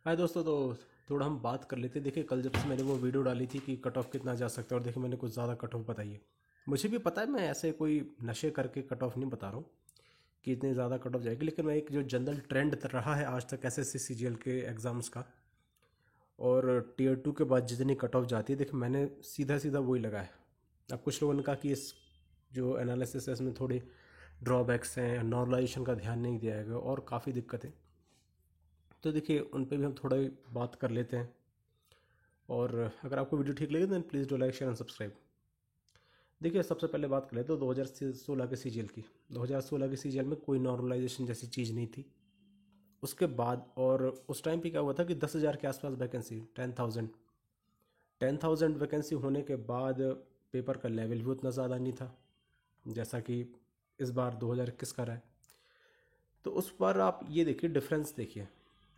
हाय दोस्तों। तो थोड़ा हम बात कर लेते हैं। देखिए, कल जब से मैंने वो वीडियो डाली थी कि कट ऑफ कितना जा सकता है, और देखिए मैंने कुछ ज़्यादा कट ऑफ बताई है। मुझे भी पता है, मैं ऐसे कोई नशे करके कट ऑफ नहीं बता रहा हूँ कि इतने ज़्यादा कट ऑफ जाएगी, लेकिन मैं एक जो जनरल ट्रेंड रहा है आज तक एसएससी सीजीएल के एग्ज़ाम्स का, और टीयर 2 के बाद जितनी कट ऑफ जाती है, देखिए मैंने सीधा सीधा वही लगाया। अब कुछ लोगों ने कहा कि इस जो एनालिसिस है इसमें थोड़े ड्रॉबैक्स हैं, नॉर्मलाइजेशन का ध्यान नहीं दिया गया और काफ़ी दिक्कतें। तो देखिए उन पे भी हम थोड़ा बात कर लेते हैं। और अगर आपको वीडियो ठीक लगे तो please do like share and subscribe. देखिए, सबसे पहले बात कर लेते हैं 2016 के सीजीएल की। 2016 के सीजीएल में कोई नॉर्मलाइजेशन जैसी चीज़ नहीं थी। उसके बाद और उस टाइम पे क्या हुआ था कि 10,000 के आसपास वैकेंसी, 10,000 वैकेंसी होने के बाद पेपर का लेवल भी उतना ज़्यादा नहीं था जैसा कि इस बार 2021 का रहा है। तो उस पर आप ये देखिए, डिफरेंस देखिए।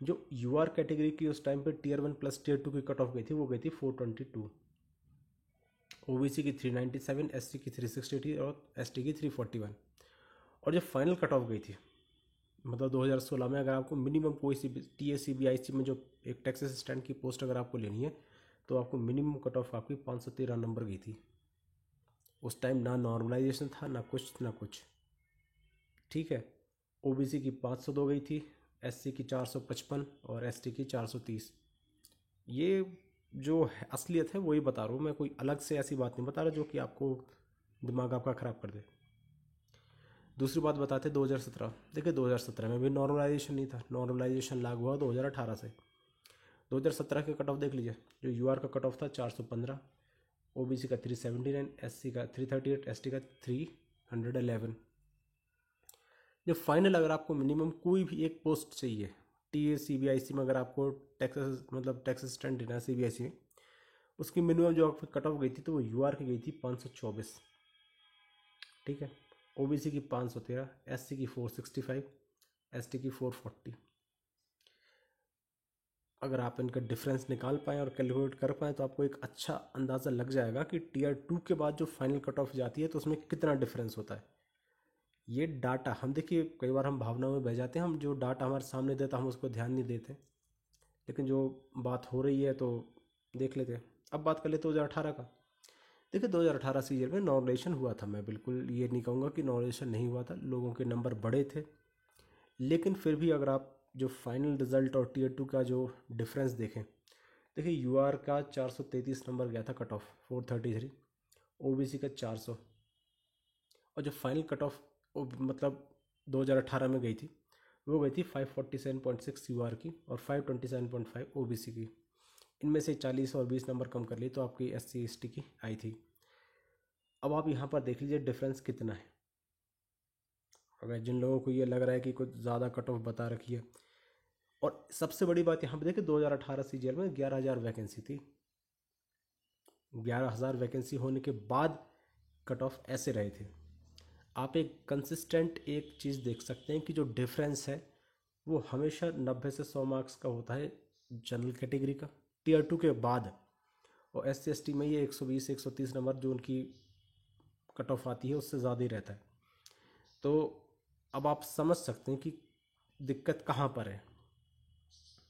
जो यूआर कैटेगरी की उस टाइम पे टीयर 1 प्लस टीयर 2 की कट ऑफ गई थी, वो गई थी 422। ओबीसी की 397, एससी की 360 और एसटी की 341। और जो फाइनल कट ऑफ गई थी, मतलब 2016 में, अगर आपको मिनिमम कोई सी टीएसीबीआईसी में जो एक टैक्स असिस्टेंट की पोस्ट अगर आपको लेनी है, तो आपको मिनिमम कट ऑफ आपकी 513 नंबर गई थी। उस टाइम ना नॉर्मलाइजेशन था, ना कुछ ना कुछ। ठीक है। ओबीसी की 502 गई थी, एससी की 455 और एसटी की 430। ये जो है असलियत है वही बता रहा हूँ मैं, कोई अलग से ऐसी बात नहीं बता रहा जो कि आपको दिमाग आपका ख़राब कर दे। दूसरी बात बताते 2017। देखिए 2017 में भी नॉर्मलाइजेशन नहीं था, नॉर्मलाइजेशन लागू हुआ 2018 से। 2017 के कट ऑफ देख लीजिए। जो यूआर का कट ऑफ था 415, ओबीसी का 379, एससी का 338, एसटी का 311। जो फाइनल अगर आपको मिनिमम कोई भी एक पोस्ट चाहिए T A C B I सी में, अगर आपको टैक्स मतलब टैक्स असिस्टेंट देना है सीबीआईसी में, उसकी मिनिमम जो आपकी कट ऑफ गई थी, तो वो यूआर की गई थी 524। ठीक है। ओबीसी की 513, एससी की 465, एसटी की 440। अगर आप इनका डिफरेंस निकाल पाएँ और कैलकुलेट कर पाएँ तो आपको एक अच्छा अंदाज़ा लग जाएगा कि टीयर 2 के बाद जो फाइनल कट ऑफ जाती है तो उसमें कितना डिफरेंस होता है। ये डाटा हम देखिए, कई बार हम भावनाओं में बह जाते हैं, हम जो डाटा हमारे सामने देता हम उसको ध्यान नहीं देते, लेकिन जो बात हो रही है तो देख लेते हैं। अब बात कर लेते 2018 का। देखिए 2018 सीजन में नॉर्मलाइजेशन हुआ था, मैं बिल्कुल ये नहीं कहूँगा कि नॉर्मलाइजेशन नहीं हुआ था, लोगों के नंबर बड़े थे। लेकिन फिर भी अगर आप जो फाइनल रिजल्ट और टीयर 2 का जो डिफरेंस देखें, देखिए यूआर का 433 नंबर गया था कट ऑफ, 433। ओबीसी का 400। और जो फाइनल कट ऑफ मतलब 2018 में गई थी, वो गई थी 547.6 यूआर की और 527.5 ओबीसी की। इनमें से 40 और 20 नंबर कम कर लिए तो आपकी एससी एसटी की आई थी। अब आप यहाँ पर देख लीजिए डिफरेंस कितना है। अगर जिन लोगों को ये लग रहा है कि कुछ ज़्यादा कट ऑफ बता रखी है, और सबसे बड़ी बात यहाँ पे देखिए 2018 सीजीएल में 11,000 वैकेंसी थी। 11,000 वैकेंसी होने के बाद कट ऑफ ऐसे रहे थे। आप एक कंसिस्टेंट एक चीज़ देख सकते हैं कि जो डिफरेंस है वो हमेशा 90 से 100 मार्क्स का होता है जनरल कैटेगरी का टीयर 2 के बाद। और एस सी एस टी में ये 120 130 नंबर जो उनकी कट ऑफ आती है उससे ज़्यादा ही रहता है। तो अब आप समझ सकते हैं कि दिक्कत कहाँ पर है।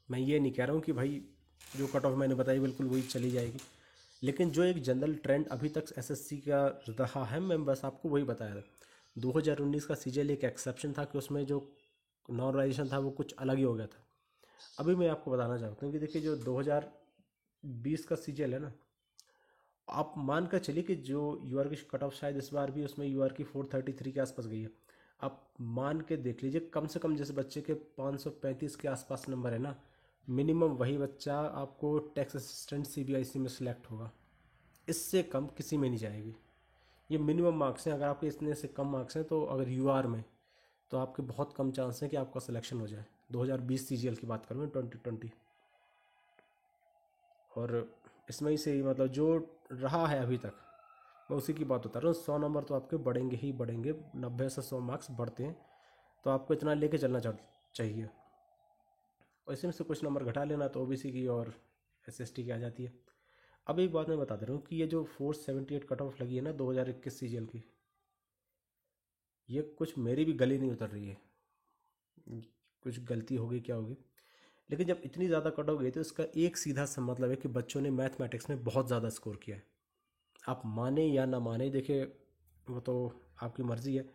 मैं ये नहीं कह रहा हूँ कि भाई जो कट ऑफ मैंने बताई बिल्कुल वही चली जाएगी, लेकिन जो एक जनरल ट्रेंड अभी तक एसएससी का रहा है, मैं बस आपको वही बताया था। 2019 का सीजीएल एक एक्सेप्शन था कि उसमें जो नॉर्मलाइजेशन था वो कुछ अलग ही हो गया था। अभी मैं आपको बताना चाहता हूँ कि देखिए जो 2020 का सीजीएल है ना, आप मान कर चलिए कि जो यूआर की कट ऑफ शायद इस बार भी उसमें यूआर की 433 के आसपास गई है। आप मान के देख लीजिए, कम से कम जैसे बच्चे के 535 के आसपास नंबर है ना, मिनिमम वही बच्चा आपको टैक्स असिस्टेंट सीबीआईसी में सिलेक्ट होगा। इससे कम किसी में नहीं जाएगी। ये मिनिमम मार्क्स हैं। अगर आपके इतने से कम मार्क्स हैं तो अगर यूआर में, तो आपके बहुत कम चांस है कि आपका सिलेक्शन हो जाए। 2020 सीजीएल की बात करूँ, 2020। और इसमें ही से ही मतलब जो रहा है अभी तक, मैं उसी की बात बता रहा हूँ। 100 नंबर तो आपके बढ़ेंगे ही बढ़ेंगे, 90 से 100 मार्क्स बढ़ते हैं, तो आपको इतना लेके चलना चाहिए। और इसमें से कुछ नंबर घटा लेना तो ओबीसी की और एसएसटी की आ जाती है। अब एक बात मैं बता दे रहा हूँ कि ये जो 478 कट ऑफ लगी है ना 2021 सीजीएल की, ये कुछ मेरी भी गली नहीं उतर रही है। कुछ गलती होगी क्या होगी, लेकिन जब इतनी ज़्यादा कट ऑफ गई तो इसका एक सीधा सा मतलब है कि बच्चों ने मैथमेटिक्स में बहुत ज़्यादा स्कोर किया है। आप माने या ना माने, देखिए वो तो आपकी मर्ज़ी है,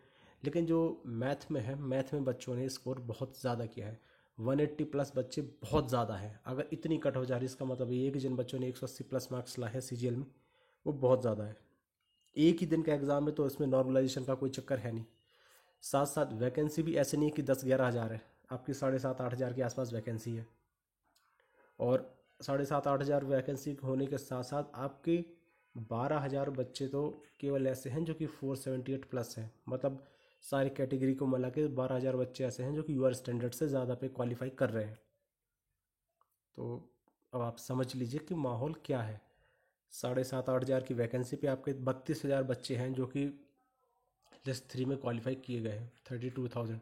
लेकिन जो मैथ में है, मैथ में बच्चों ने स्कोर बहुत ज़्यादा किया है। 180 प्लस बच्चे बहुत ज़्यादा है। अगर इतनी कट हो जा रही है, इसका मतलब ये है कि जिन बच्चों ने 180 प्लस मार्क्स लाए हैं सीजीएल में, वो बहुत ज़्यादा है। एक ही दिन का एग्ज़ाम है तो इसमें नॉर्मलाइजेशन का कोई चक्कर है नहीं। साथ साथ वैकेंसी भी ऐसे नहीं है कि 10-11 हज़ार है, आपकी 7,500-8 हज़ार के आसपास वैकेंसी है। और 7,500-8 हज़ार वैकेंसी होने के साथ साथ आपके 12,000 बच्चे तो केवल ऐसे हैं जो कि 478 प्लस हैं। मतलब सारी कैटेगरी को मिला के 12,000 बच्चे ऐसे हैं जो कि यूआर स्टैंडर्ड से ज़्यादा पे क्वालिफाई कर रहे हैं। तो अब आप समझ लीजिए कि माहौल क्या है। 7,500-8 हज़ार की वैकेंसी पे आपके 32,000 बच्चे हैं जो कि लिस्ट 3 में क्वालिफाई किए गए हैं, 32,000।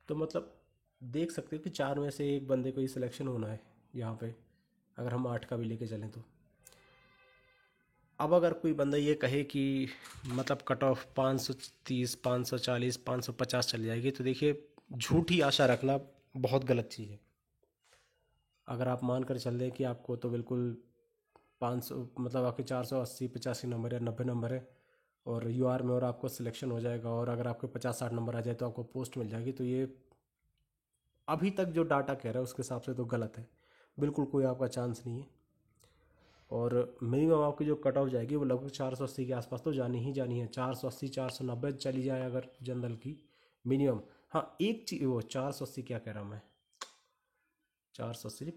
तो मतलब देख सकते हो कि 4 में से एक बंदे को ही सिलेक्शन होना है यहाँ पे, अगर हम 8 का भी लेके चलें तो। अब अगर कोई बंदा ये कहे कि मतलब कट ऑफ 530, 540, 550 चल जाएगी, तो देखिए झूठी आशा रखना बहुत गलत चीज़ है। अगर आप मान कर चल दें कि आपको तो बिल्कुल 500 मतलब आपके 480-85 नंबर या 90 नंबर है और यूआर में, और आपको सिलेक्शन हो जाएगा, और अगर आपके 50-60 नंबर आ जाए तो आपको पोस्ट मिल जाएगी, तो ये अभी तक जो डाटा कह रहा है उसके हिसाब से तो गलत है। बिल्कुल कोई आपका चांस नहीं है। और मिनिमम आपकी जो कट ऑफ जाएगी वो लगभग 480 के आसपास तो जानी ही जानी है। 480, 490 चली जाए अगर जनरल की मिनिमम। हाँ एक चीज़, वो 480 क्या कह रहा हूँ मैं, 480,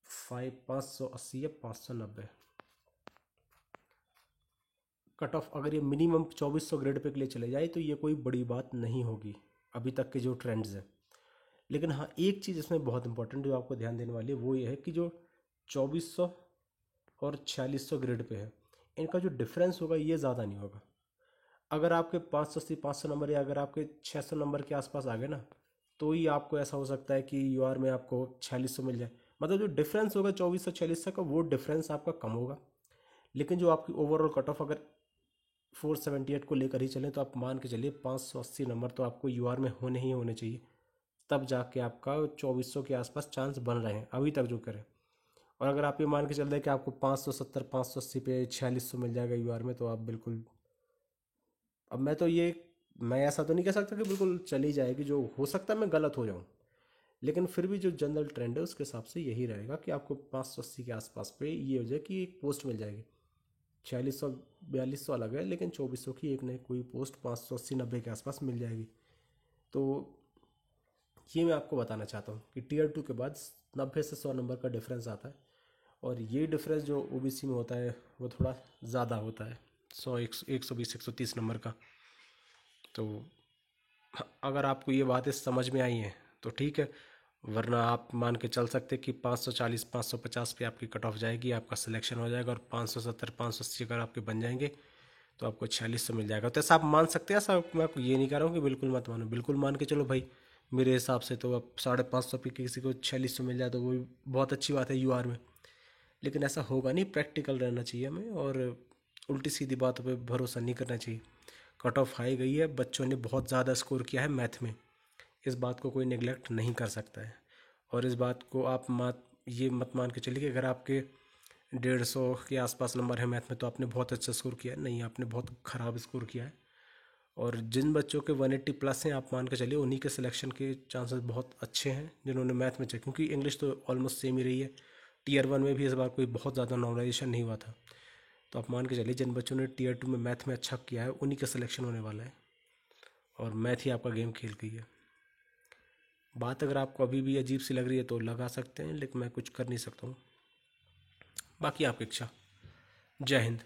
580 या 590 कट ऑफ अगर ये मिनिमम 2400 ग्रेड पे के लिए चले जाए तो ये कोई बड़ी बात नहीं होगी अभी तक के जो ट्रेंड्स हैं। लेकिन हाँ एक चीज़ इसमें बहुत इंपॉर्टेंट जो आपको ध्यान देने वाली है वो ये है कि जो 2400 और 4600 ग्रेड पे है, इनका जो डिफरेंस होगा ये ज़्यादा नहीं होगा। अगर आपके 580, 500 नंबर या अगर आपके 600 नंबर के आसपास आ गए ना, तो ही आपको ऐसा हो सकता है कि यूआर में आपको 4600 मिल जाए। मतलब जो डिफरेंस होगा 2400-4600 का, वो डिफरेंस आपका कम होगा। लेकिन जो आपकी ओवरऑल कट ऑफ अगर 478 को लेकर ही चलें तो आप मान के चलिए 580 नंबर तो आपको यूआर में होने ही होने चाहिए, तब जाके आपका 2400 के आसपास चांस बन रहे हैं अभी तक जो करें। और अगर आप ये मान के चल रहे हैं कि आपको 570, 580 पे 4600 मिल जाएगा यूआर में, तो आप बिल्कुल, अब मैं ऐसा तो नहीं कह सकता कि बिल्कुल चली जाएगी, जो हो सकता है मैं गलत हो जाऊँ, लेकिन फिर भी जो जनरल ट्रेंड है उसके हिसाब से यही रहेगा कि आपको 580 के आसपास पे ये हो जाए कि एक पोस्ट मिल जाएगी। 4600, 4200 अलग है, लेकिन 2400 की एक न कोई पोस्ट 580-90 के आसपास मिल जाएगी। तो ये मैं आपको बताना चाहता हूँ कि टीयर 2 के बाद 90 से 100 नंबर का डिफरेंस आता है, और ये डिफरेंस जो ओबीसी में होता है वो थोड़ा ज़्यादा होता है, 100, 120, 130 नंबर का। तो अगर आपको ये बातें समझ में आई हैं तो ठीक है, वरना आप मान के चल सकते कि 540, 550 पे आपकी कट ऑफ जाएगी, आपका सिलेक्शन हो जाएगा, और 570, 580 अगर आपके बन जाएंगे तो आपको 4600 मिल जाएगा। तो ऐसा आप मान सकते हैं, ऐसा मैं आपको ये नहीं कह रहा हूँ कि बिल्कुल मत मानो, बिल्कुल मान के चलो भाई। मेरे हिसाब से तो अब 550 पे किसी को 4600 मिल जाए तो वो भी बहुत अच्छी बात है यूआर में। लेकिन ऐसा होगा नहीं, प्रैक्टिकल रहना चाहिए हमें, और उल्टी सीधी बातों पे भरोसा नहीं करना चाहिए। कट ऑफ हाई गई है, बच्चों ने बहुत ज़्यादा स्कोर किया है मैथ में, इस बात को कोई नेगलेक्ट नहीं कर सकता है। और इस बात को आप मत मान के चलिए कि अगर आपके 150 के आसपास नंबर है मैथ में तो आपने बहुत अच्छा स्कोर किया है, नहीं, आपने बहुत ख़राब स्कोर किया है। और जिन बच्चों के 180 प्लस हैं, आप मान के चलिए उन्हीं के सिलेक्शन के चांसेस बहुत अच्छे हैं जिन्होंने मैथ में चेक, क्योंकि इंग्लिश तो ऑलमोस्ट सेम ही रही है। टीयर 1 में भी इस बार कोई बहुत ज़्यादा नॉर्मलाइजेशन नहीं हुआ था। तो आप मान के चलिए जिन बच्चों ने टीयर 2 में मैथ में अच्छा किया है उन्हीं का सिलेक्शन होने वाला है, और मैथ ही आपका गेम खेल गई है। बात अगर आपको अभी भी अजीब सी लग रही है तो लगा सकते हैं, लेकिन मैं कुछ कर नहीं सकता हूँ, बाकी आपकी इच्छा। जय हिंद।